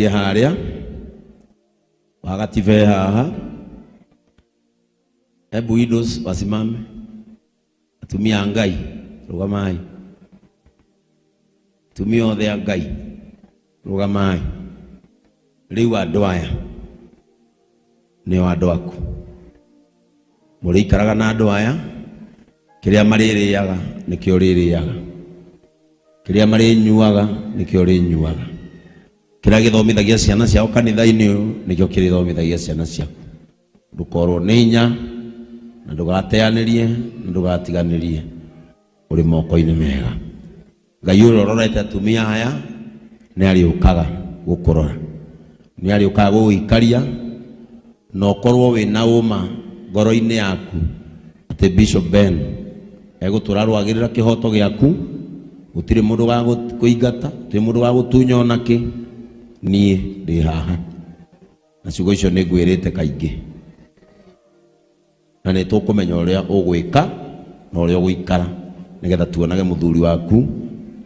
haria wagatibe haha. Hebu idos wasimame, atumia Ngai rugamai, tumia othe Ngai rugamai. Riu andu aya ni andu aku, muri ikaraga na andu aya, kiria maririaga nikio ririaga, kiria marinyuaga nikio rinyuaga, kiria githomithagia ciana ciao kanitha-ini uyu nikio kirithomithagia ciana ciaku. Ndukorwo ni inya na ndugateanirie na ndugatiganirie, uri moko-ini mega. Ngai urororete atumia aya ni ariukaga gukurora, ni ariukaga guikaria no korwo wina uma ngoro-ini yaku ati Bishop Ben egutura rwagirira kihoto giaku, gutire mundu wa kuingata, gutire mundu wa gutunya onaki, nie ndi haha na ciugo icio ni ngwirite kaingi, na ni tukumenya uria ugwika na uria ugwikara nigetha tuonage muthuri waku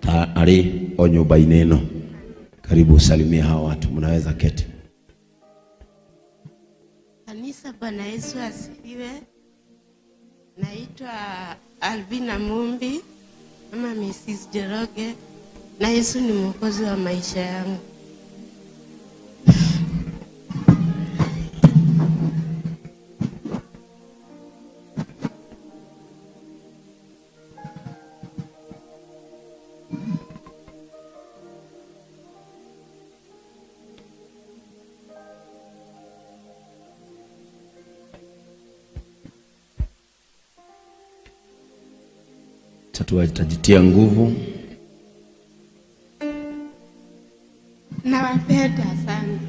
ta ari o nyumba-ini ino. Karibu salimia hawa watu, mnaweza keti. Kanisa, Bwana Yesu asifiwe. Naitwa Alvina Mumbi ama Mrs. Jeroge, na Yesu ni mwokozi wa maisha yangu. Tutajitia nguvu. Nawapenda sana.